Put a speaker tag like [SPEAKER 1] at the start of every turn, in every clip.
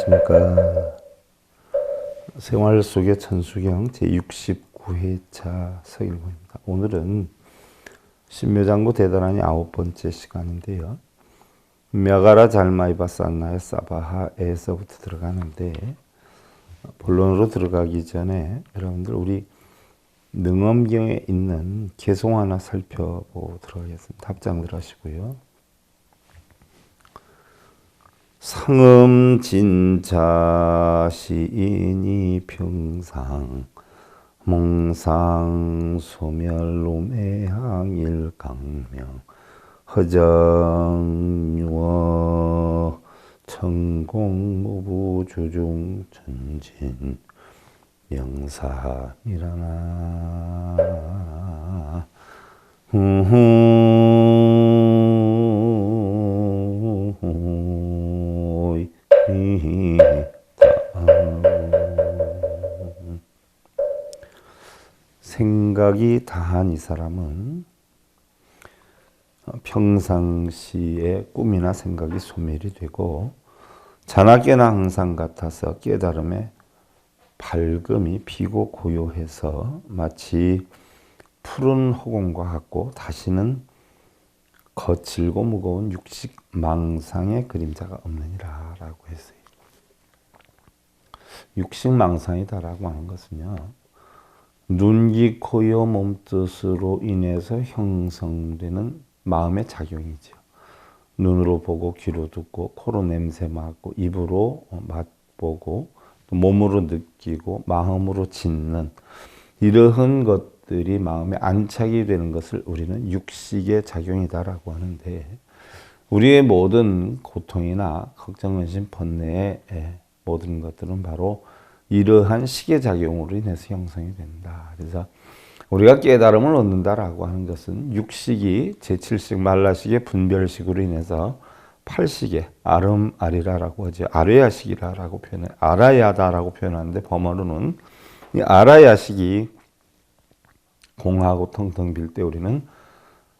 [SPEAKER 1] 안녕하십니까. 생활 속의 천수경 제69회차 서일본입니다. 오늘은 신묘장구 대단하니 9번째 시간인데요. мя가라 잘마이바 산나의 사바하에서부터 들어가는데, 본론으로 들어가기 전에 여러분들 우리 능엄경에 있는 개송 하나 살펴보고 들어가겠습니다. 합장들 하시고요. 상음진자 시인이 평상 몽상 소멸로매항일 강명 허정유어 천공무부 주중 전진 명사미라나 생각이 다한 이 사람은 평상시에 꿈이나 생각이 소멸이 되고 자나깨나 항상 같아서 깨달음에 밝음이 비고 고요해서 마치 푸른 허공과 같고 다시는 거칠고 무거운 육식 망상의 그림자가 없느니라 라고 했어요. 육식 망상이다라고 하는 것은요, 눈, 귀, 코, 여, 몸뜻으로 인해서 형성되는 마음의 작용이죠. 눈으로 보고, 귀로 듣고, 코로 냄새 맡고, 입으로 맛보고, 또 몸으로 느끼고, 마음으로 짓는 이러한 것들이 마음에 안착이 되는 것을 우리는 육식의 작용이다라고 하는데, 우리의 모든 고통이나 걱정, 근심, 번뇌의 모든 것들은 바로 이러한 식의 작용으로 인해서 형성이 된다. 그래서 우리가 깨달음을 얻는다라고 하는 것은 육식이 제7식 말라식의 분별식으로 인해서 8식의 아름아리라라고 하죠. 아뢰야식이라고 표현해, 알아야다라고 표현하는데, 범어로는 이 알아야식이 공하고 텅텅 빌 때 우리는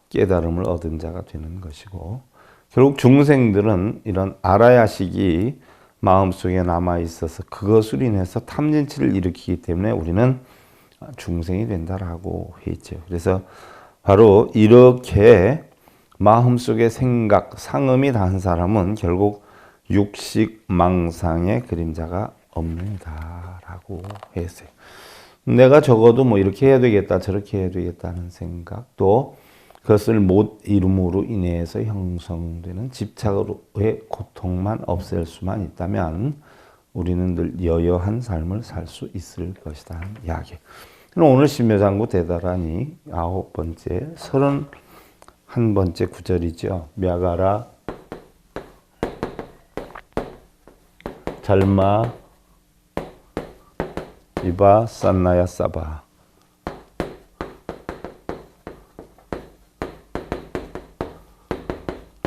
[SPEAKER 1] 깨달음을 얻은 자가 되는 것이고, 결국 중생들은 이런 알아야식이 마음속에 남아있어서 그것으로 인해서 탐진치를 일으키기 때문에 우리는 중생이 된다라고 했죠. 그래서 바로 이렇게 마음속에 생각, 상음이 단 사람은 결국 육식 망상의 그림자가 없는다라고 했어요. 내가 적어도 뭐 이렇게 해야 되겠다, 저렇게 해야 되겠다는 생각, 또 그것을 못 이룸으로 인해서 형성되는 집착으로의 고통만 없앨 수만 있다면 우리는 늘 여여한 삶을 살 수 있을 것이다 하는 이야기. 오늘 신묘장구 대단하니 9번째 31번째 구절이죠. мя가라 잘마 이바 산나야 사바.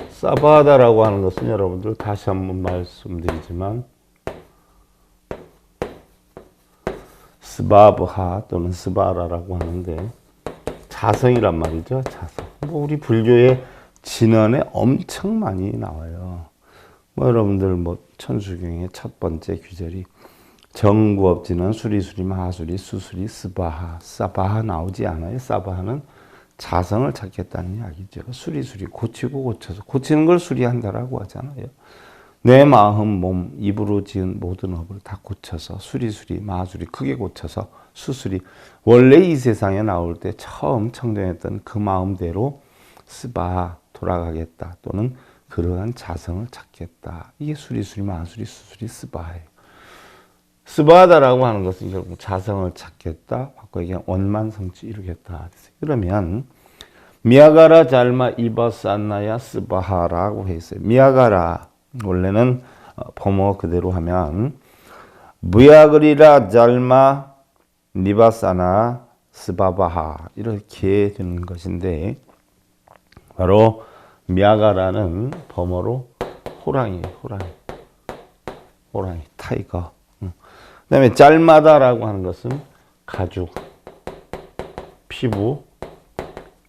[SPEAKER 1] 사바하다라고 하는 것은 여러분들 다시 한번 말씀드리지만 스바브하 또는 스바라라고 하는데 자성이란 말이죠. 자성. 뭐 우리 불교의 진언에 엄청 많이 나와요. 뭐 여러분들 뭐 천수경의 첫 번째 규절이 정구업지는 수리수리 마수리 수수리 스바하 사바하 나오지 않아요. 사바하는 자성을 찾겠다는 이야기죠. 수리수리 고치고 고쳐서 고치는 걸 수리한다라고 하잖아요. 내 마음, 몸, 입으로 지은 모든 업을 다 고쳐서 수리수리, 마수리 크게 고쳐서 수수리 원래 이 세상에 나올 때 처음 청정했던 그 마음대로 스바 돌아가겠다 또는 그러한 자성을 찾겠다. 이게 수리수리, 마수리, 수수리, 스바예요. 스바하다라고 하는 것은 결국 자성을 찾겠다. 바꿔 얘기하면 원만성취 이루겠다. 그러면 мя가라 잘마 이바 산나야 스바하라고 했어요. мя가라 원래는 범어 그대로 하면 무야그리라 잘마 니바사나 스바바하 이렇게 되는 것인데, 바로 мя가라는 범어로 호랑이 타이거. 그 다음에 잘마다라고 하는 것은 가죽, 피부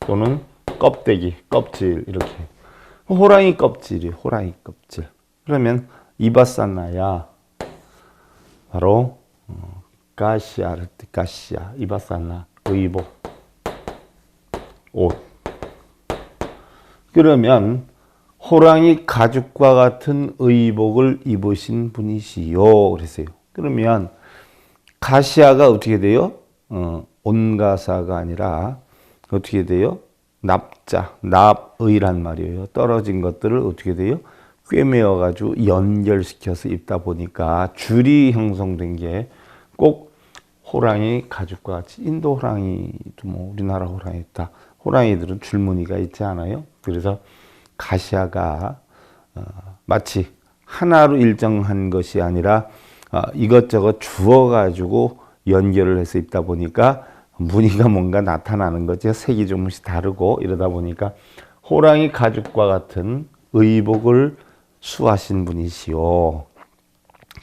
[SPEAKER 1] 또는 껍데기, 껍질 이렇게. 호랑이 껍질이 호랑이 껍질. 그러면 이바산나야 바로 가시아를 가시아 이바살라 의복 옷. 그러면 호랑이 가죽과 같은 의복을 입으신 분이시요 그랬어요. 그러면 가시아가 어떻게 돼요? 온가사가 아니라 어떻게 돼요? 납자, 납의란 말이에요. 떨어진 것들을 어떻게 돼요? 꿰매어 가지고 연결시켜서 입다 보니까 줄이 형성된 게 꼭 호랑이 가죽과 같이 인도 호랑이도 뭐 우리나라 호랑이 다 호랑이들은 줄무늬가 있지 않아요? 그래서 가시아가 마치 하나로 일정한 것이 아니라 이것저것 주워 가지고 연결을 해서 입다 보니까 무늬가 뭔가 나타나는 거죠. 색이 조금씩 다르고 이러다 보니까 호랑이 가죽과 같은 의복을 수하신 분이시요.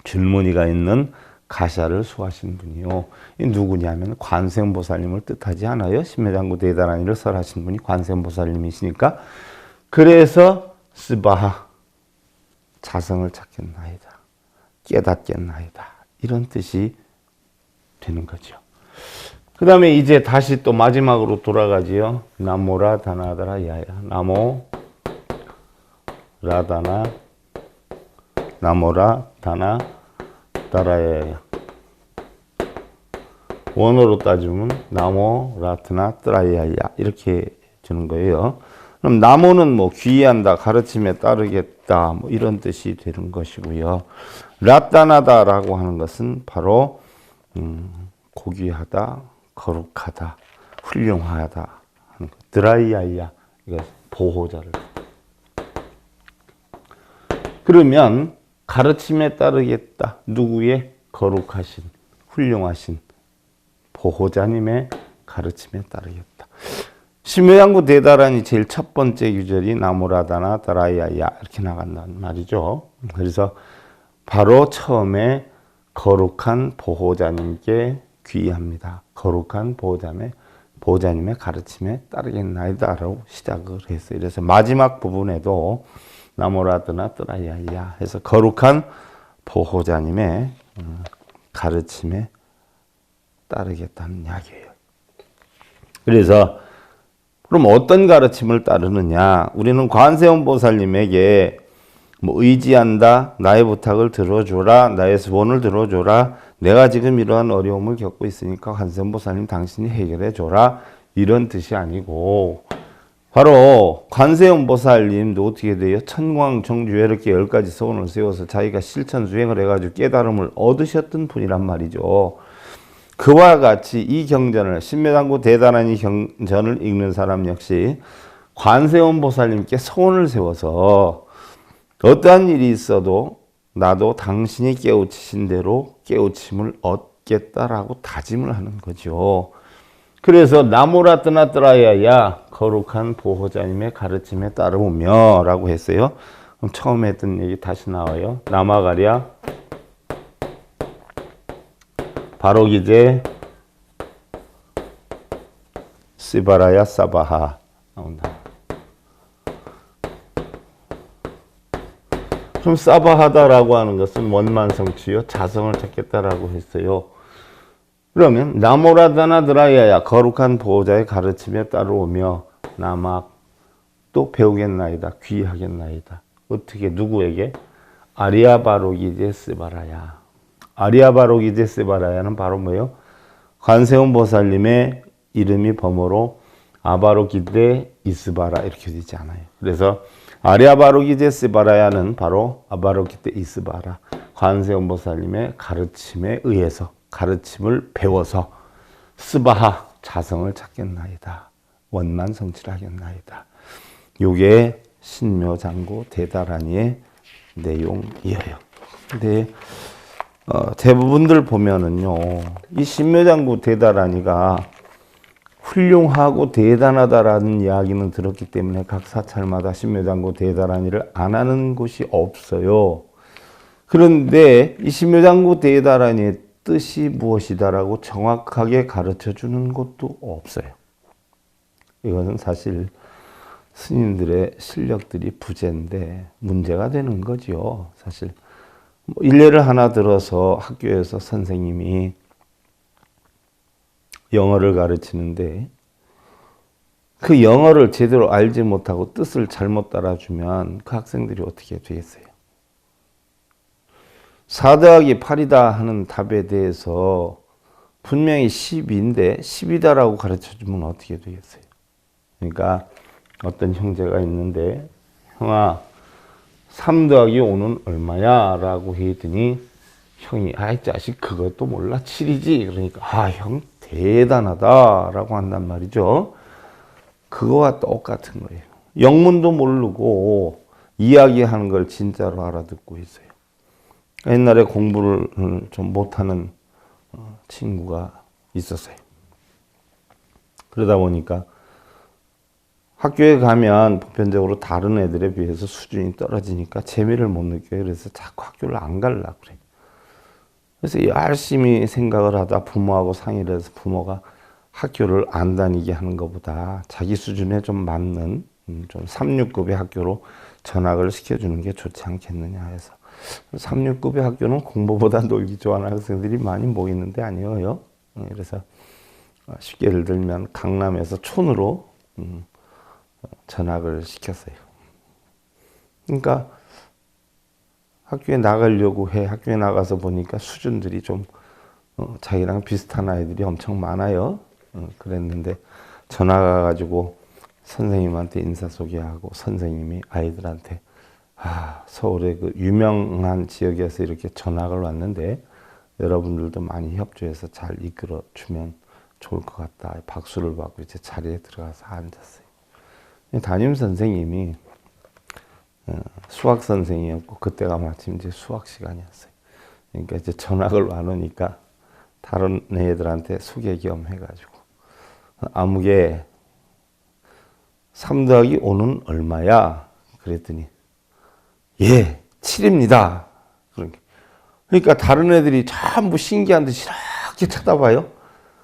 [SPEAKER 1] 줄무늬가 있는 가시아를 수하신 분이요. 이 누구냐면 관세음보살님을 뜻하지 않아요? 신묘장구 대다라니를 설하신 분이 관세음보살님이시니까 그래서 스바하 자성을 찾겠나이다. 깨닫겠나이다. 이런 뜻이 되는 거죠. 그 다음에 이제 다시 또 마지막으로 돌아가지요. 나모라 다나다라 야야. 나모 라다나 나모라 다나 다라야야. 원어로 따지면 나모 라트나 뜨라야야 이렇게 주는 거예요. 그럼 나모는 뭐 귀의한다, 가르침에 따르겠다 뭐 이런 뜻이 되는 것이고요. 라따나다라고 하는 것은 바로 고귀하다, 거룩하다, 훌륭하다 하는 것. 드라이아이야 이거 보호자를. 그러면 가르침에 따르겠다. 누구의? 거룩하신, 훌륭하신 보호자님의 가르침에 따르겠다. 신묘장구 대다란이 제일 첫 번째 규절이 나무라다나 다라야야 이렇게 나간다는 말이죠. 그래서 바로 처음에 거룩한 보호자님께 귀의합니다. 거룩한 보호자님의 가르침에 따르겠나이다라고 시작을 했어요. 그래서 마지막 부분에도 나무라드나 뜨라야야 해서 거룩한 보호자님의 가르침에 따르겠다는 이야기예요. 그래서 그럼 어떤 가르침을 따르느냐? 우리는 관세음보살님에게 뭐 의지한다, 나의 부탁을 들어줘라, 나의 소원을 들어줘라, 내가 지금 이러한 어려움을 겪고 있으니까 관세음보살님 당신이 해결해줘라 이런 뜻이 아니고 바로 관세음보살님도 어떻게 돼요? 천광정주 이렇게 10가지 소원을 세워서 자기가 실천 수행을 해가지고 깨달음을 얻으셨던 분이란 말이죠. 그와 같이 이 경전을 신묘장구 대단한 이 경전을 읽는 사람 역시 관세음보살님께 소원을 세워서 어떠한 일이 있어도 나도 당신이 깨우치신 대로 깨우침을 얻겠다라고 다짐을 하는 거죠. 그래서 나무라 뜨나뜨라야야 거룩한 보호자님의 가르침에 따르며 라고 했어요. 그럼 처음에 했던 얘기 다시 나와요. 나마가랴 바로기제 시바라야 사바하 나온다. 그럼 사바하다라고 하는 것은 원만성취요. 자성을 찾겠다라고 했어요. 그러면 나모라다나드라야야 거룩한 보호자의 가르침에 따르오며 나막 또 배우겠나이다. 귀하겠나이다. 어떻게 누구에게? 아리아바로기제 스바라야. 아리아바로기제 스바라야는 바로 뭐예요? 관세음보살님의 이름이 범어로 아바로기데 이스바라 이렇게 되지 않아요. 그래서 아리아바로기제 스바라야는 바로 아바로기데 이스바라 관세음보살님의 가르침에 의해서 가르침을 배워서 스바하 자성을 찾겠나이다. 원만성취를 하겠나이다. 요게 신묘장구 대다라니의 내용이에요. 근데 대부분들 보면은요, 이 신묘장구 대다라니가 훌륭하고 대단하다라는 이야기는 들었기 때문에 각 사찰마다 신묘장구 대다라니를 안 하는 곳이 없어요. 그런데 이 신묘장구 대다라니의 뜻이 무엇이다라고 정확하게 가르쳐 주는 것도 없어요. 이것은 사실 스님들의 실력들이 부재인데 문제가 되는 거죠. 사실 일례를 하나 들어서 학교에서 선생님이 영어를 가르치는데 그 영어를 제대로 알지 못하고 뜻을 잘못 따라주면 그 학생들이 어떻게 되겠어요? 4 더하기 8이다 하는 답에 대해서 분명히 10인데 10이다라고 가르쳐주면 어떻게 되겠어요? 그러니까 어떤 형제가 있는데 형아 3 더하기 5는 얼마야? 라고 했더니 형이 아이 자식 그것도 몰라 7이지. 그러니까 아 형 대단하다 라고 한단 말이죠. 그거와 똑같은 거예요. 영문도 모르고 이야기하는 걸 진짜로 알아듣고 있어요. 옛날에 공부를 좀 못하는 친구가 있었어요. 그러다 보니까 학교에 가면 보편적으로 다른 애들에 비해서 수준이 떨어지니까 재미를 못 느껴요. 그래서 자꾸 학교를 안 가려고 그래요. 그래서 열심히 생각을 하다 부모하고 상의를 해서 부모가 학교를 안 다니게 하는 것보다 자기 수준에 좀 맞는 좀 3,6급의 학교로 전학을 시켜주는 게 좋지 않겠느냐 해서 3,6급의 학교는 공부보다 놀기 좋아하는 학생들이 많이 모이는데 아니에요. 그래서 쉽게 예를 들면 강남에서 촌으로 전학을 시켰어요. 그러니까 학교에 나가려고 해. 학교에 나가서 보니까 수준들이 좀 자기랑 비슷한 아이들이 엄청 많아요. 그랬는데 전화 가가지고 선생님한테 인사소개하고 선생님이 아이들한테 서울의 그 유명한 지역에서 이렇게 전학을 왔는데 여러분들도 많이 협조해서 잘 이끌어 주면 좋을 것 같다. 박수를 받고 이제 자리에 들어가서 앉았어요. 담임 선생님이 수학 선생이었고 그때가 마침 이제 수학 시간이었어요. 그러니까 이제 전학을 와놓으니까 다른 애들한테 소개 겸 해가지고 아무개 3 더하기 5는 얼마야? 그랬더니 예 7입니다. 그러니까 다른 애들이 전부 신기한 듯이 이렇게 쳐다봐요.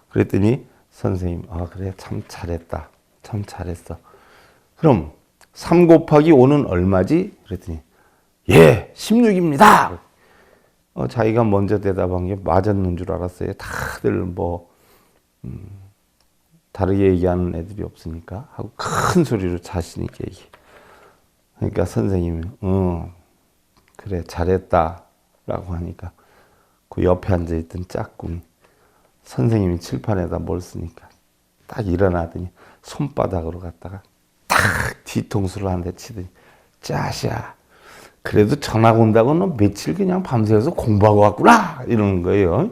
[SPEAKER 1] 그랬더니 선생님 그래 참 잘했다. 참 잘했어. 그럼 3 곱하기 5는 얼마지? 그랬더니 예 16입니다. 자기가 먼저 대답한 게 맞았는 줄 알았어요. 다들 뭐 다르게 얘기하는 애들이 없으니까 하고 큰 소리로 자신 있게 얘기해. 그러니까 선생님이 그래 잘했다 라고 하니까 그 옆에 앉아있던 짝꿍이 선생님이 칠판에다 뭘 쓰니까 딱 일어나더니 손바닥으로 갖다가 딱 뒤통수를 한 대 치더니 짜샤 그래도 전학 온다고 너 며칠 그냥 밤새서 공부하고 왔구나 이러는 거예요.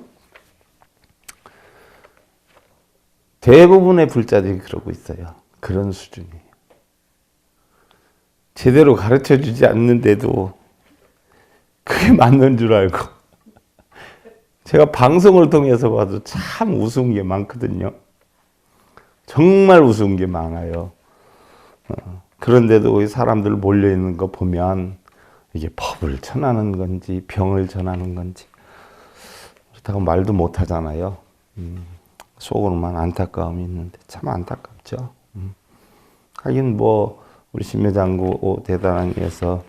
[SPEAKER 1] 대부분의 불자들이 그러고 있어요. 그런 수준이에요. 제대로 가르쳐 주지 않는데도 그게 맞는 줄 알고 제가 방송을 통해서 봐도 참 우스운 게 많거든요. 정말 우스운 게 많아요. 그런데도 사람들 몰려있는 거 보면 이게 법을 전하는 건지 병을 전하는 건지 그렇다고 말도 못 하잖아요. 속으로만 안타까움이 있는데 참 안타깝죠. 하긴 뭐 우리 신묘장구 대단한 예서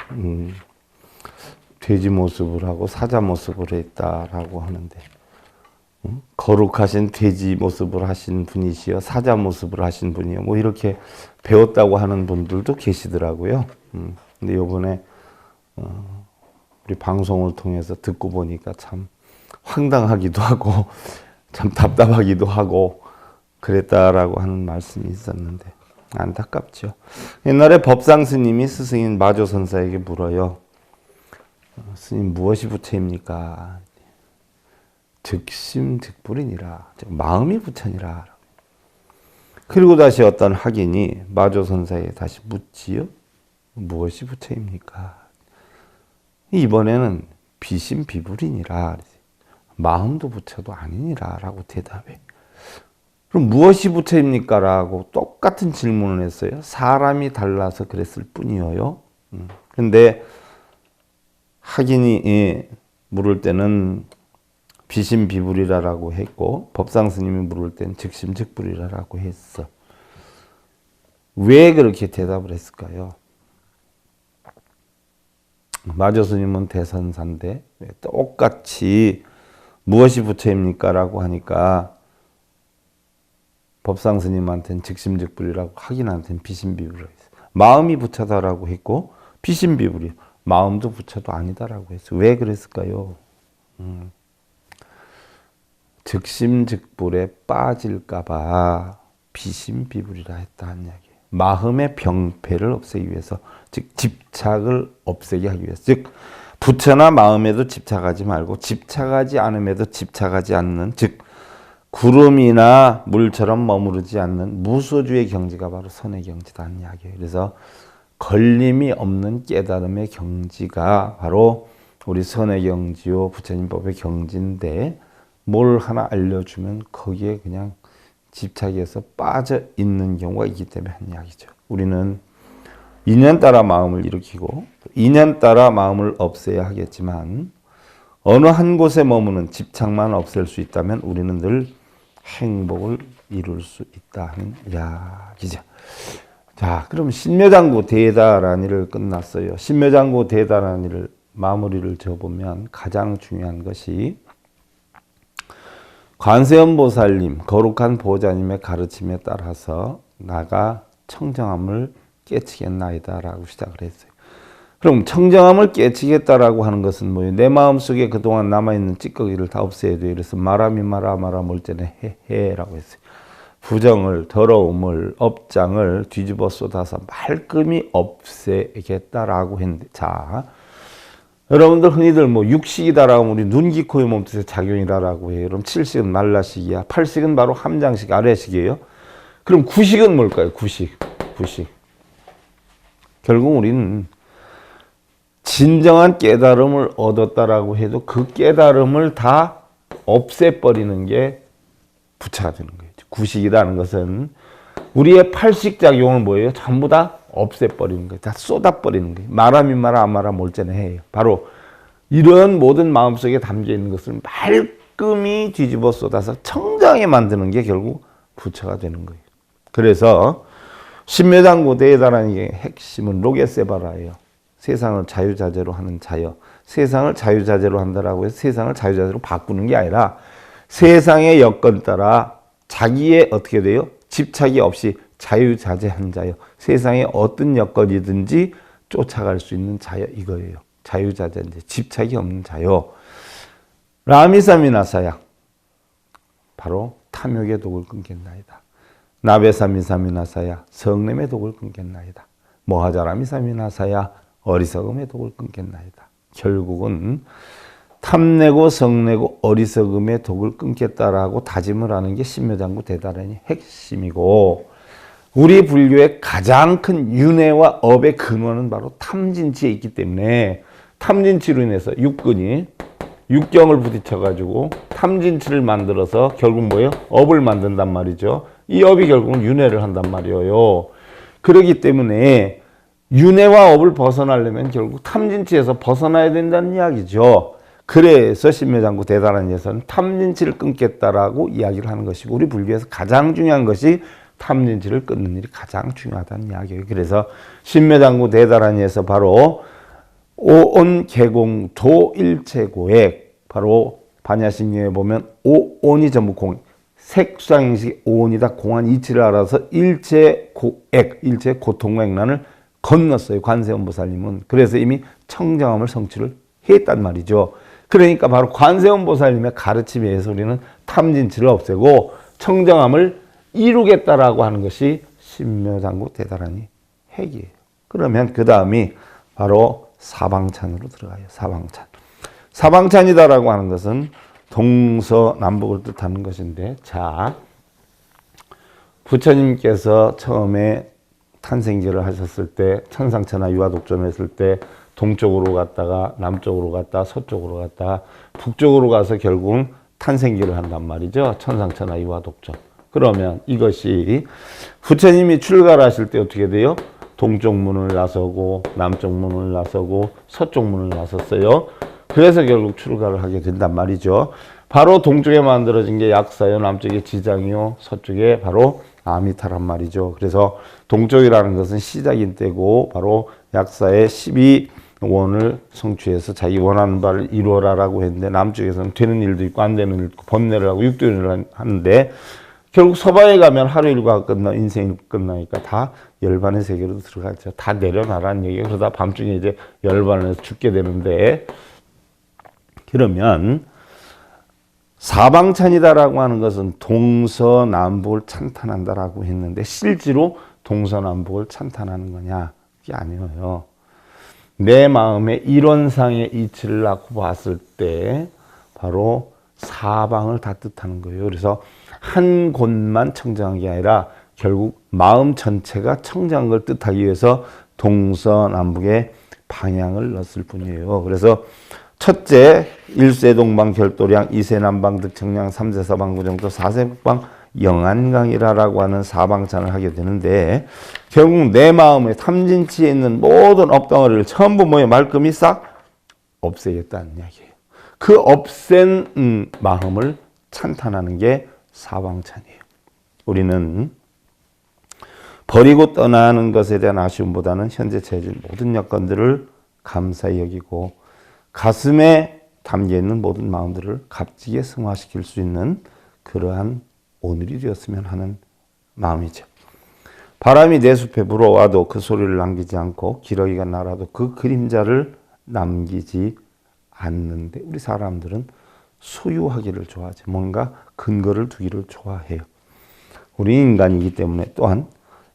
[SPEAKER 1] 돼지 모습을 하고 사자 모습을 했다라고 하는데 거룩하신 돼지 모습을 하신 분이시여 사자 모습을 하신 분이요 뭐 이렇게 배웠다고 하는 분들도 계시더라고요. 근데 요번에 우리 방송을 통해서 듣고 보니까 참 황당하기도 하고 참 답답하기도 하고 그랬다라고 하는 말씀이 있었는데 안타깝죠. 옛날에 법상 스님이 스승인 마조 선사에게 물어요. 스님 무엇이 부처입니까? 즉심 즉불이니라. 마음이 부처니라. 그리고 다시 어떤 학인이 마조 선사에게 다시 묻지요. 무엇이 부처입니까? 이번에는 비심비불이니라. 마음도 부처도 아니니라 라고 대답해. 그럼 무엇이 부처입니까? 라고 똑같은 질문을 했어요. 사람이 달라서 그랬을 뿐이에요. 근데 학인이 물을 때는 비심비불이라고 했고 법상 스님이 물을 때는 즉심즉불이라고 했어. 왜 그렇게 대답을 했을까요? 마조스님은 대선사인데 똑같이 무엇이 부처입니까? 라고 하니까 법상스님한테는 즉심즉불이라고 하긴한테는 비심비불이라고 했어요. 마음이 부처다라고 했고 비심비불이 마음도 부처도 아니다라고 했어요. 왜 그랬을까요? 즉심즉불에 빠질까봐 비심비불이라 했다는 이야기예요. 마음의 병폐를 없애기 위해서, 즉 집착을 없애게 하기 위해서, 즉 부처나 마음에도 집착하지 말고 집착하지 않음에도 집착하지 않는, 즉 구름이나 물처럼 머무르지 않는 무소주의 경지가 바로 선의 경지다는 이야기예요. 그래서 걸림이 없는 깨달음의 경지가 바로 우리 선의 경지요 부처님법의 경지인데, 뭘 하나 알려주면 거기에 그냥 집착해서 빠져 있는 경우가 있기 때문에 한 이야기죠. 우리는 인연 따라 마음을 일으키고 인연 따라 마음을 없애야 하겠지만, 어느 한 곳에 머무는 집착만 없앨 수 있다면 우리는 늘 행복을 이룰 수 있다는 이야기죠. 자, 그럼 신묘장구 대다란이를 끝났어요. 신묘장구 대다란이를 마무리를 지어보면 가장 중요한 것이 관세음보살님, 거룩한 보호자님의 가르침에 따라서 나가 청정함을 깨치겠나이다 라고 시작을 했어요. 그럼 청정함을 깨치겠다라고 하는 것은 뭐예요? 내 마음속에 그동안 남아있는 찌꺼기를 다 없애야 돼요. 그래서 마라미 마라 몰전에 해라고 했어요. 부정을, 더러움을, 업장을 뒤집어 쏟아서 말끔히 없애겠다라고 했는데, 자, 여러분들 흔히들 뭐 육식이다라고 하면 우리 눈, 귀, 코의 몸뜻의 작용이다라고 해요. 그럼 7식은 말라식이야. 8식은 바로 함장식, 아래식이에요. 그럼 9식은 뭘까요? 9식. 결국 우리는 진정한 깨달음을 얻었다라고 해도 그 깨달음을 다 없애버리는 게 부처가 되는 거예요. 9식이라는 것은 우리의 8식 작용을 뭐예요? 전부 다 없애버리는 거예요. 다 쏟아버리는 거예요. 마라미 마라 아마라 몰전에 해요. 바로 이런 모든 마음속에 담겨있는 것을 말끔히 뒤집어 쏟아서 청정하게 만드는 게 결국 부처가 되는 거예요. 그래서 신묘장구 대다란이의 핵심은 로게세바라예요. 세상을 자유자재로 하는 자여. 세상을 자유자재로 한다라고 해서 세상을 자유자재로 바꾸는 게 아니라 세상의 여건 따라 자기의 어떻게 돼요? 집착이 없이 자유자재한 자여. 세상에 어떤 여건이든지 쫓아갈 수 있는 자여, 이거예요. 자유자재인데 집착이 없는 자여. 라미사미나사야. 바로 탐욕의 독을 끊겠나이다. 나베사미사미나사야. 성냄의 독을 끊겠나이다. 모하자라미사미나사야. 어리석음의 독을 끊겠나이다. 결국은 탐내고 성내고 어리석음의 독을 끊겠다라고 다짐을 하는 게 신묘장구 대다란이 핵심이고, 우리 불교의 가장 큰 윤회와 업의 근원은 바로 탐진치에 있기 때문에, 탐진치로 인해서 육근이 육경을 부딪혀가지고 탐진치를 만들어서 결국 뭐예요? 업을 만든단 말이죠. 이 업이 결국은 윤회를 한단 말이에요. 그렇기 때문에 윤회와 업을 벗어나려면 결국 탐진치에서 벗어나야 된다는 이야기죠. 그래서 신묘장구 대다란이에서는 탐진치를 끊겠다라고 이야기를 하는 것이고, 우리 불교에서 가장 중요한 것이 탐진치를 끊는 일이 가장 중요하다는 이야기예요. 그래서 신묘장구 대다란이에서 바로 오온 개공 도일체고액, 바로 반야심경에 보면 오온이 전부 공, 색수상행식이 오온이다. 공한 이치를 알아서 일체 고액, 일체 고통과 액난을 건넜어요. 관세음보살님은. 그래서 이미 청정함을 성취를 했단 말이죠. 그러니까 바로 관세음보살님의 가르침에 의해서 우리는 탐진치를 없애고 청정함을 이루겠다라고 하는 것이 신묘장구 대다란이 핵이에요. 그러면 그 다음이 바로 사방찬으로 들어가요. 사방찬. 사방찬이다라고 하는 것은 동서남북을 뜻하는 것인데, 자, 부처님께서 처음에 탄생기를 하셨을 때, 천상천하 유화독존을 했을 때 동쪽으로 갔다가 남쪽으로 갔다 서쪽으로 갔다 북쪽으로 가서 결국은 탄생기를 한단 말이죠. 천상천하 유화독존. 그러면 이것이 부처님이 출가를 하실 때 어떻게 돼요? 동쪽 문을 나서고 남쪽 문을 나서고 서쪽 문을 나섰어요. 그래서 결국 출가를 하게 된단 말이죠. 바로 동쪽에 만들어진 게 약사요, 남쪽에 지장이요, 서쪽에 바로 아미타란 말이죠. 그래서 동쪽이라는 것은 시작인 때고 바로 약사의 원을 성취해서 자기 원하는 바를 이루어라라고 했는데 남쪽에서는 되는 일도 있고 안 되는 일도 있고 번뇌를 하고 육도를 하는데 결국 서바에 가면 하루 일과가 끝나 인생이 끝나니까 다 열반의 세계로 들어가죠. 다 내려놔라는 얘기예요. 그러다 밤중에 이제 열반에서 죽게 되는데 그러면 사방찬이다라고 하는 것은 동서남북을 찬탄한다라고 했는데 실제로 동서남북을 찬탄하는 거냐? 그게 아니에요. 내 마음의 이론상의 이치를 낳고 봤을 때 바로 사방을 다 뜻하는 거예요. 그래서 한 곳만 청정한 게 아니라 결국 마음 전체가 청정한 걸 뜻하기 위해서 동서남북의 방향을 넣었을 뿐이에요. 그래서 첫째, 1세 동방 결도량, 2세 남방 득청량, 3세 서방 구정도, 4세 북방 영안강이라고 하는 사방찬을 하게 되는데 결국 내 마음에 탐진치에 있는 모든 업덩어리를 전부 뭐에 말끔히 싹 없애겠다는 이야기예요. 그 없앤 마음을 찬탄하는 게 사방찬이에요. 우리는 버리고 떠나는 것에 대한 아쉬움보다는 현재 처해진 모든 여건들을 감사히 여기고 가슴에 담겨있는 모든 마음들을 값지게 승화시킬 수 있는 그러한 오늘이 되었으면 하는 마음이죠. 바람이 내 숲에 불어와도 그 소리를 남기지 않고 기러기가 날아도 그 그림자를 남기지 않는데 우리 사람들은 소유하기를 좋아하죠. 뭔가 근거를 두기를 좋아해요. 우리 인간이기 때문에 또한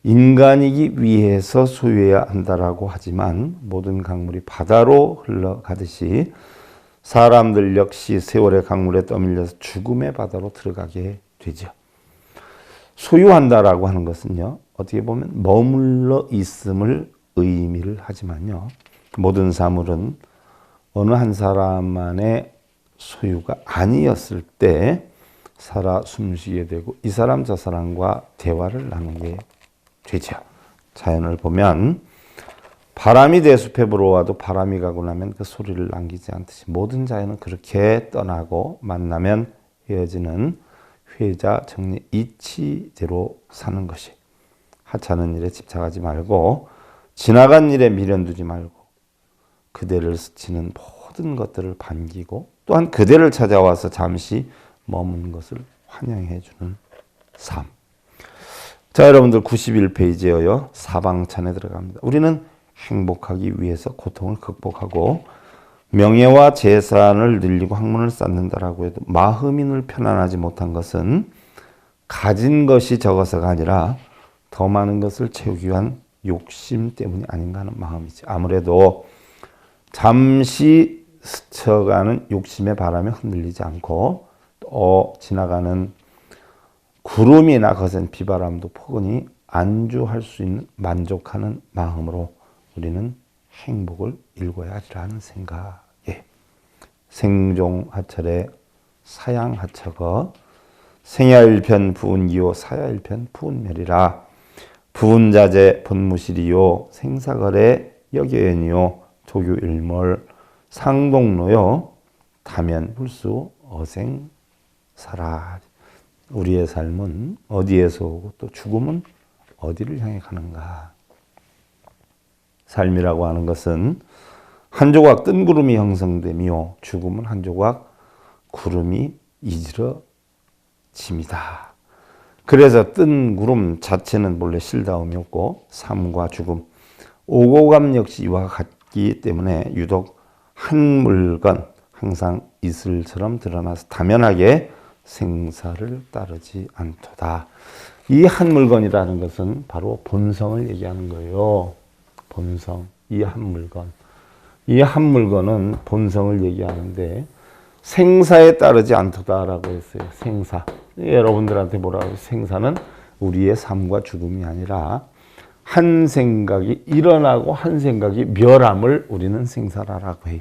[SPEAKER 1] 인간이기 위해서 소유해야 한다라고 하지만 모든 강물이 바다로 흘러가듯이 사람들 역시 세월의 강물에 떠밀려서 죽음의 바다로 들어가게 되죠. 소유한다라고 하는 것은요, 어떻게 보면 머물러 있음을 의미를 하지만요, 모든 사물은 어느 한 사람만의 소유가 아니었을 때 살아 숨쉬게 되고 이 사람 저 사람과 대화를 나누게 되죠. 자연을 보면 바람이 대숲에 불어와도 바람이 가고 나면 그 소리를 남기지 않듯이 모든 자연은 그렇게 떠나고 만나면 헤어지는 회자 정리 이치대로 사는 것이 하찮은 일에 집착하지 말고 지나간 일에 미련 두지 말고 그대를 스치는 모든 것들을 반기고 또한 그대를 찾아와서 잠시 머문 것을 환영해 주는 삶. 자, 여러분들 91페이지에요. 사방찬에 들어갑니다. 우리는 행복하기 위해서 고통을 극복하고 명예와 재산을 늘리고 학문을 쌓는다라고 해도 마음이 늘 편안하지 못한 것은 가진 것이 적어서가 아니라 더 많은 것을 채우기 위한 욕심 때문이 아닌가 하는 마음이지. 아무래도 잠시 스쳐가는 욕심의 바람에 흔들리지 않고 또 지나가는 구름이나 거센 비바람도 포근히 안주할 수 있는 만족하는 마음으로 우리는 행복을 일궈야 하리라는 생각에 생종하철의 사양하처거 생야일편 부운기요 사야일편 부운멸이라 부운자재 본무실이요 생사거래 역여연이요 조교일몰 상동로요 다면불수 어생사라. 우리의 삶은 어디에서 오고 또 죽음은 어디를 향해 가는가. 삶이라고 하는 것은 한 조각 뜬 구름이 형성되며 죽음은 한 조각 구름이 이질러집니다. 그래서 뜬 구름 자체는 본래 실다움이 없고 삶과 죽음, 오고감 역시 이와 같기 때문에 유독 한 물건 항상 이슬처럼 드러나서 다면하게 생사를 따르지 않도다. 이 한 물건이라는 것은 바로 본성을 얘기하는 거예요. 본성, 이 한 물건. 이 한 물건은 본성을 얘기하는데 생사에 따르지 않도다라고 했어요. 생사. 여러분들한테 뭐라고 해요? 생사는 우리의 삶과 죽음이 아니라 한 생각이 일어나고 한 생각이 멸함을 우리는 생사라고 해요.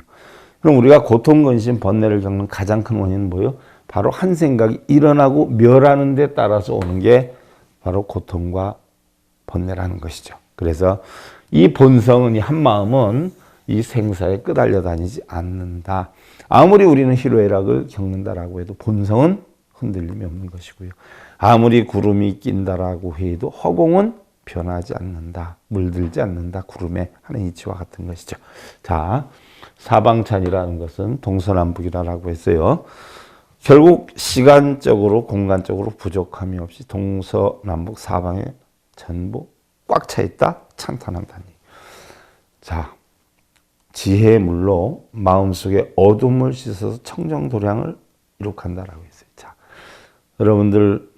[SPEAKER 1] 그럼 우리가 고통, 근심, 번뇌를 겪는 가장 큰 원인은 뭐예요? 바로 한 생각이 일어나고 멸하는 데 따라서 오는 게 바로 고통과 번뇌라는 것이죠. 그래서 이 본성은, 이 한 마음은 이 생사에 끄달려 다니지 않는다. 아무리 우리는 희로애락을 겪는다라고 해도 본성은 흔들림이 없는 것이고요. 아무리 구름이 낀다라고 해도 허공은 변하지 않는다, 물들지 않는다, 구름에 하는 이치와 같은 것이죠. 자, 사방찬이라는 것은 동서남북이라고 했어요. 결국 시간적으로 공간적으로 부족함이 없이 동서남북 사방에 전부 꽉 차 있다, 찬탄한다니. 자, 지혜의 물로 마음속에 어둠을 씻어서 청정도량을 이룩한다라고 했어요. 자, 여러분들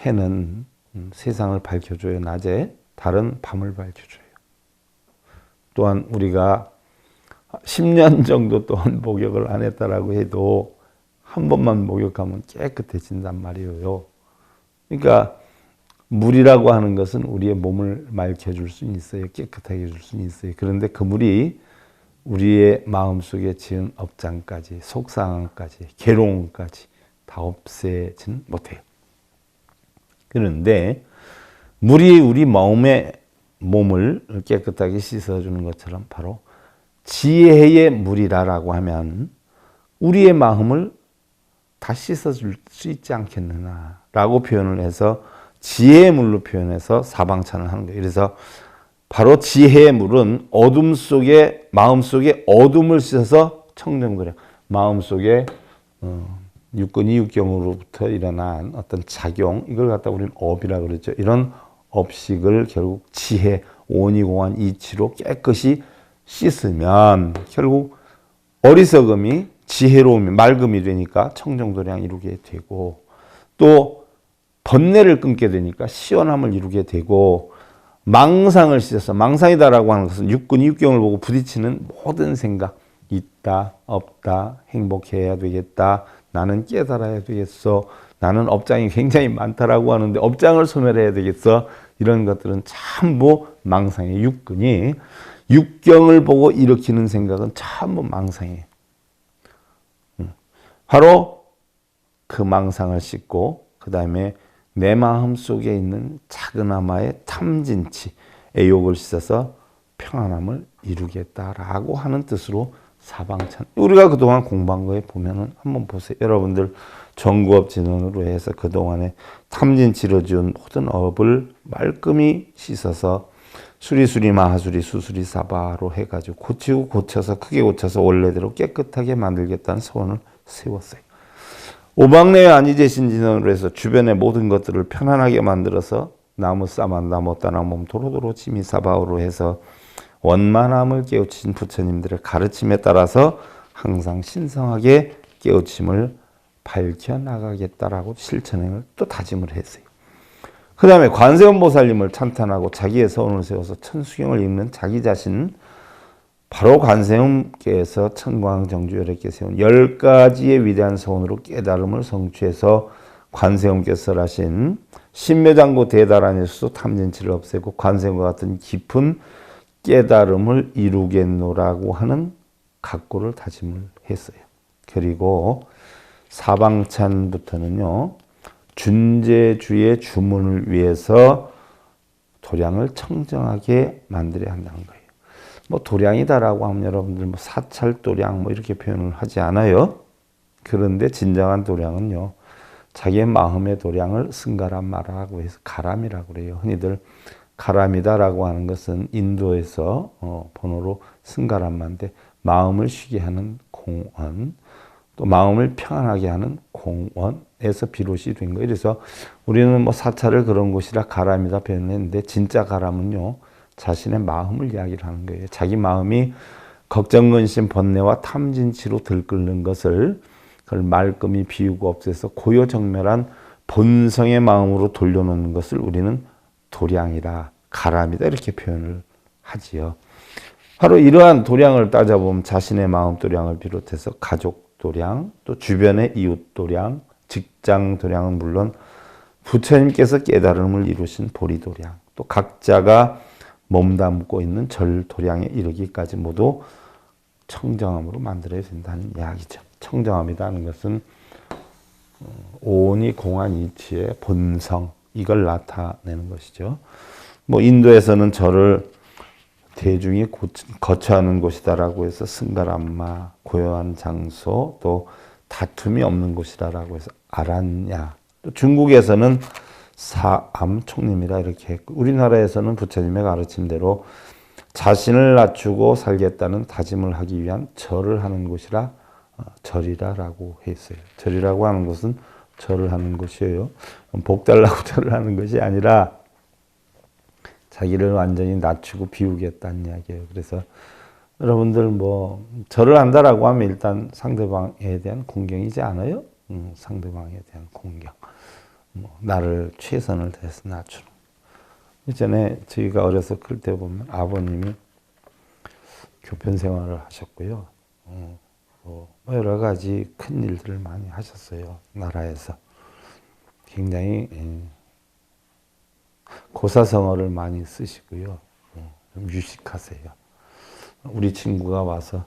[SPEAKER 1] 해는 세상을 밝혀줘요. 낮에 달은 밤을 밝혀줘요. 또한 우리가 10년 정도 동안 목욕을 안 했다라고 해도 한 번만 목욕하면 깨끗해진단 말이에요. 그러니까 물이라고 하는 것은 우리의 몸을 맑혀줄 수 있어요. 깨끗하게 해줄 수 있어요. 그런데 그 물이 우리의 마음속에 지은 업장까지, 속상함까지, 괴로움까지 다 없애진 못해요. 그런데 물이 우리 마음의 몸을 깨끗하게 씻어주는 것처럼 바로 지혜의 물이라고 하면 우리의 마음을 다 씻어줄 수 있지 않겠느냐라고 표현을 해서 지혜의 물로 표현해서 사방찬을 하는 거예요. 그래서 바로 지혜의 물은 어둠 속에, 마음 속에 어둠을 씻어서 청정도량, 마음 속에 육근이 육경으로부터 일어난 어떤 작용, 이걸 갖다 우리는 업이라고 그러죠. 이런 업식을 결국 지혜, 오니공한 이치로 깨끗이 씻으면 결국 어리석음이 지혜로움이 맑음이 되니까 청정도량 이루게 되고, 또 번뇌를 끊게 되니까 시원함을 이루게 되고, 망상을 씻어서, 망상이다라고 하는 것은 육근이 육경을 보고 부딪히는 모든 생각, 있다, 없다, 행복해야 되겠다, 나는 깨달아야 되겠어, 나는 업장이 굉장히 많다라고 하는데 업장을 소멸해야 되겠어, 이런 것들은 전부 망상의 육근이, 육경을 보고 일으키는 생각은 전부 망상이에요. 바로 그 망상을 씻고 그 다음에 내 마음 속에 있는 작은아마의 탐진치, 애욕을 씻어서 평안함을 이루겠다라고 하는 뜻으로 사방찬. 우리가 그동안 공부한 거에 보면은 한번 보세요. 여러분들 전구업 진원으로 해서 그동안에 탐진치로 지은 모든 업을 말끔히 씻어서 수리수리 마하수리 수수리 사바로 해가지고 고치고 고쳐서 크게 고쳐서 원래대로 깨끗하게 만들겠다는 소원을 세웠어요. 오방내외 아니제신 진원으로 해서 주변의 모든 것들을 편안하게 만들어서 나무 싸만다 못다나 몸 도로도로 지미 사바로 해서 원만함을 깨우친 부처님들의 가르침에 따라서 항상 신성하게 깨우침을 밝혀나가겠다라고 실천행을 또 다짐을 했어요. 그 다음에 관세음 보살님을 찬탄하고 자기의 서원을 세워서 천수경을 읽는 자기 자신, 바로 관세음께서 천광정주열애께 세운 10가지의 위대한 서원으로 깨달음을 성취해서 관세음께서 하신 신묘장구 대다란에서도 탐진치를 없애고 관세음과 같은 깊은 깨달음을 이루겠노라고 하는 각고를 다짐을 했어요. 그리고 사방찬부터는요, 준제주의 주문을 위해서 도량을 청정하게 만들어야 한다는 거예요. 뭐 도량이다라고 하면 여러분들 뭐 사찰도량 뭐 이렇게 표현을 하지 않아요. 그런데 진정한 도량은요, 자기의 마음의 도량을 승가람마라고 해서 가람이라고 그래요. 흔히들 가람이다라고 하는 것은 인도에서 번호로 승가람마인데, 마음을 쉬게 하는 공원, 또 마음을 평안하게 하는 공원에서 비롯이 된 거예요. 그래서 우리는 뭐 사찰을 그런 곳이라 가람이다 표현했는데, 진짜 가람은요, 자신의 마음을 이야기를 하는 거예요. 자기 마음이 걱정, 근심, 번뇌와 탐진치로 들끓는 것을 그걸 말끔히 비우고 없애서 고요정멸한 본성의 마음으로 돌려놓는 것을 우리는 도량이라, 가람이다 이렇게 표현을 하지요. 바로 이러한 도량을 따져보면 자신의 마음 도량을 비롯해서 가족 도량, 또 주변의 이웃 도량, 직장 도량은 물론 부처님께서 깨달음을 이루신 보리 도량, 또 각자가 몸담고 있는 절 도량에 이르기까지 모두 청정함으로 만들어야 된다는 이야기죠. 청정함이라는 것은 오온이 공한 이치의 본성, 이걸 나타내는 것이죠. 뭐 인도에서는 절을 대중이 거처하는 곳이다라고 해서 승가람마, 고요한 장소, 또 다툼이 없는 곳이다라고 해서 아란야. 또 중국에서는 사암 총림이라 이렇게 했고, 우리나라에서는 부처님의 가르침대로 자신을 낮추고 살겠다는 다짐을 하기 위한 절을 하는 곳이라 절이라라고 했어요. 절이라고 하는 것은 절을 하는 것이에요. 복 달라고 절을 하는 것이 아니라 자기를 완전히 낮추고 비우겠다는 이야기예요. 그래서 여러분들 뭐 절을 한다라고 하면 일단 상대방에 대한 공경이지 않아요? 상대방에 대한 공경. 뭐 나를 최선을 다해서 낮추는. 예전에 저희가 어려서 클 때 보면 아버님이 교편 생활을 하셨고요. 뭐 여러 가지 큰 일들을 많이 하셨어요. 나라에서. 굉장히 고사성어를 많이 쓰시고요. 좀 유식하세요. 우리 친구가 와서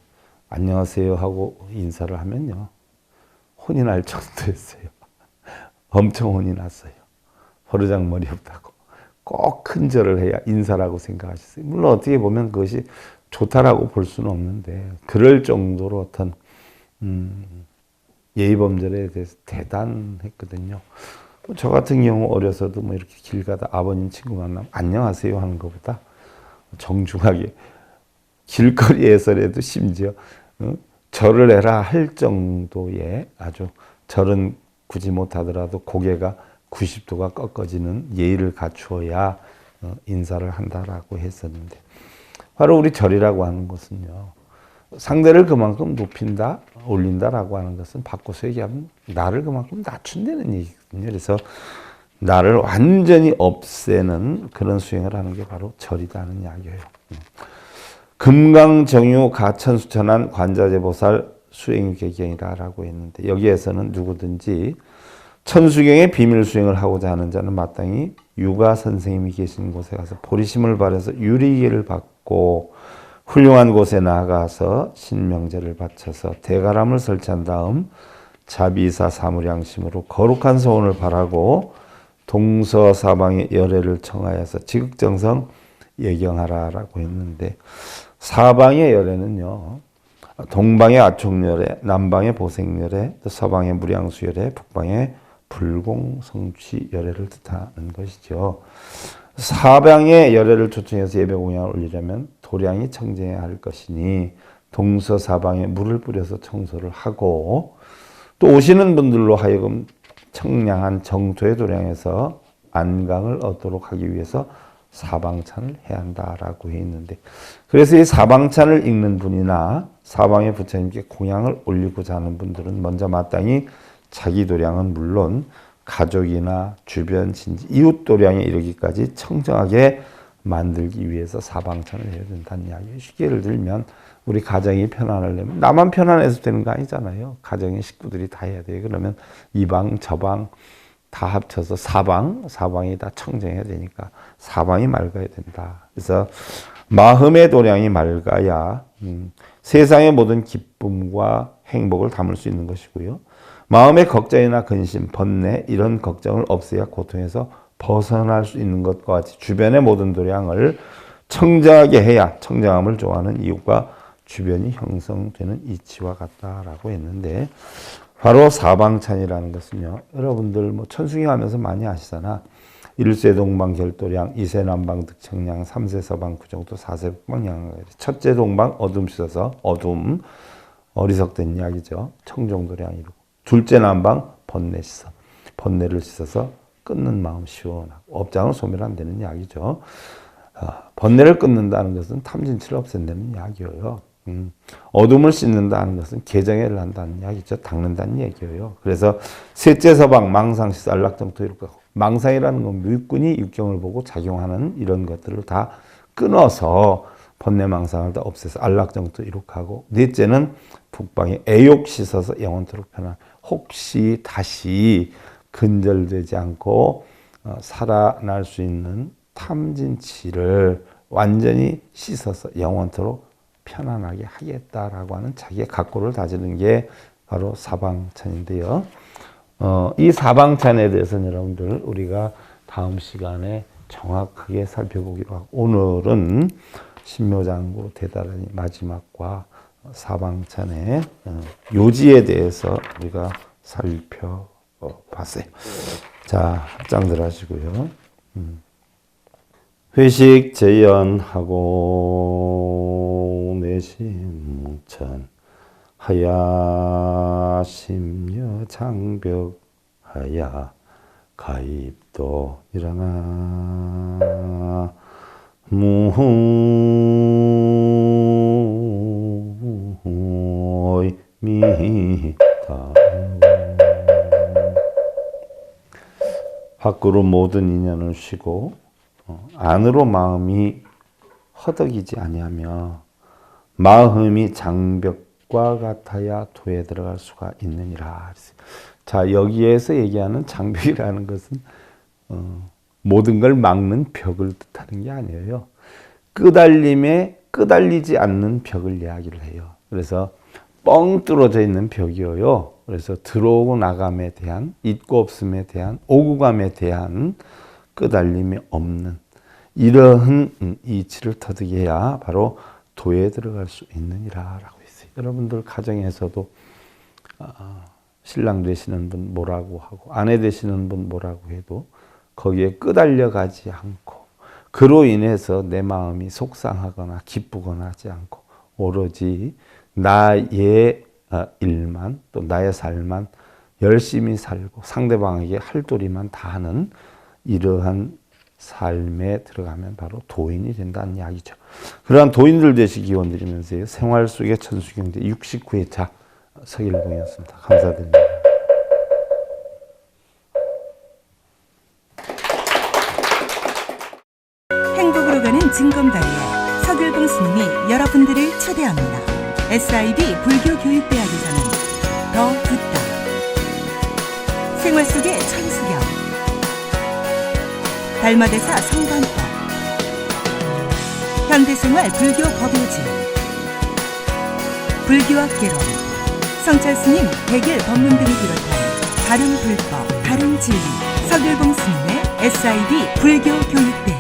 [SPEAKER 1] 안녕하세요 하고 인사를 하면요. 혼이 날 정도였어요. 엄청 혼이 났어요. 버르장머리 없다고. 꼭 큰 절을 해야 인사라고 생각하셨어요. 물론 어떻게 보면 그것이 좋다라고 볼 수는 없는데 그럴 정도로 어떤 예의범절에 대해서 대단했거든요. 저 같은 경우 어려서도 뭐 이렇게 길 가다 아버님 친구 만나면 안녕하세요 하는 것보다 정중하게 길거리에서라도 심지어 절을 해라 할 정도의 아주 절은 굳이 못하더라도 고개가 90도가 꺾어지는 예의를 갖추어야 인사를 한다라고 했었는데 바로 우리 절이라고 하는 것은요. 상대를 그만큼 높인다, 올린다라고 하는 것은 바꿔서 얘기하면 나를 그만큼 낮춘다는 얘기거든요. 그래서 나를 완전히 없애는 그런 수행을 하는 게 바로 절이라는 이야기예요. 금강정유 가천수천한 관자재보살 수행계경이라고 했는데 여기에서는 누구든지 천수경의 비밀 수행을 하고자 하는 자는 마땅히 유가 선생님이 계신 곳에 가서 보리심을 바려서 유리기를 받고 훌륭한 곳에 나아가서 신명제를 바쳐서 대가람을 설치한 다음 자비사 사무량심으로 거룩한 소원을 바라고 동서사방의 열애를 청하여서 지극정성 예경하라라고 했는데 사방의 열애는요. 동방의 아촉열애, 남방의 보색열애, 서방의 무량수열애, 북방의 불공성취 열애를 뜻하는 것이죠. 사방의 열애를 초청해서 예배 공양을 올리려면 도량이 청정해야 할 것이니 동서사방에 물을 뿌려서 청소를 하고 또 오시는 분들로 하여금 청량한 정토의 도량에서 안강을 얻도록 하기 위해서 사방찬을 해야 한다라고 해 있는데 그래서 이 사방찬을 읽는 분이나 사방의 부처님께 공양을 올리고자 하는 분들은 먼저 마땅히 자기 도량은 물론 가족이나 주변 친지 이웃 도량에 이르기까지 청정하게 만들기 위해서 사방찬을 해야 된다는 이야기예요. 쉽게 예를 들면 우리 가정이 편안하려면 나만 편안해서 되는 거 아니잖아요. 가정의 식구들이 다 해야 돼요. 그러면 이 방 저 방 다 합쳐서 사방이 다 청정해야 되니까 사방이 맑아야 된다. 그래서 마음의 도량이 맑아야 세상의 모든 기쁨과 행복을 담을 수 있는 것이고요. 마음의 걱정이나 근심, 번뇌 이런 걱정을 없애야 고통에서 벗어날 수 있는 것과 같이 주변의 모든 도량을 청정하게 해야 청정함을 좋아하는 이웃과 주변이 형성되는 이치와 같다라고 했는데 바로 사방찬이라는 것은요. 여러분들 뭐 천승희 하면서 많이 아시잖아. 1세 동방 결도량, 2세 남방 득청량, 3세 서방 구정도, 4세 북방 양가. 첫째 동방 어둠 씻어서 어둠 어리석된 이야기죠. 청정도량 이루고. 둘째 남방 번뇌 씻어. 번뇌를 씻어서 끊는 마음 시원하고 업장을 소멸한다는 이야기죠. 번뇌를 끊는다는 것은 탐진치를 없앤다는 이야기예요. 어둠을 씻는다는 것은 개정해를 한다는 이야기죠. 닦는다는 얘기예요. 그래서 셋째 서방 망상시사 안락정토 이렇게 망상이라는 건 묘육군이 육경을 보고 작용하는 이런 것들을 다 끊어서 번뇌망상을 다 없애서 안락정토 이룩하고 넷째는 북방에 애욕 씻어서 영원토록 편안. 혹시 다시 근절되지 않고 살아날 수 있는 탐진치를 완전히 씻어서 영원토록 편안하게 하겠다라고 하는 자기의 각오를 다지는 게 바로 사방찬인데요. 이 사방찬에 대해서는 여러분들 우리가 다음 시간에 정확하게 살펴보기로 하고 오늘은 신묘장구 대단히 마지막과 사방찬의 요지에 대해서 우리가 살펴봤어요. 자, 합장들 하시고요. 회식 제연하고 내심뭉천 하야심여 장벽하야 가입도 일어나 무의미다. 밖으로 모든 인연을 쉬고 안으로 마음이 허덕이지 아니하며 마음이 장벽과 같아야 도에 들어갈 수가 있느니라. 자, 여기에서 얘기하는 장벽이라는 것은 모든 걸 막는 벽을 뜻하는 게 아니에요. 끄달림에 끄달리지 않는 벽을 이야기를 해요. 그래서 뻥 뚫어져 있는 벽이에요. 그래서 들어오고 나감에 대한, 있고 없음에 대한, 오고감에 대한 끄달림이 없는 이러한 이치를 터득해야 바로 도에 들어갈 수 있느니라 라고 했어요. 여러분들 가정에서도 신랑 되시는 분 뭐라고 하고 아내 되시는 분 뭐라고 해도 거기에 끄달려 가지 않고 그로 인해서 내 마음이 속상하거나 기쁘거나 하지 않고 오로지 나의 일만 또 나의 삶만 열심히 살고 상대방에게 할도리만 다하는 이러한 삶에 들어가면 바로 도인이 된다는 이야기죠. 그러한 도인들 되시기 기원 드리면서 생활 속의 천수경제 69회차 서길봉이었습니다. 감사드립니다.
[SPEAKER 2] 행복으로 가는 징검다리에 서길봉 스님이 여러분들을 초대합니다. SIB 불교교육대학에서는 더 듣다, 생활 속의 천수경, 달마대사 성관법, 현대생활 불교 법요지, 불교학개론, 성찰스님 백일 법문 등을 비롯한 다른 불법, 다른 진리, 서길봉 스님의 SIB 불교교육대학.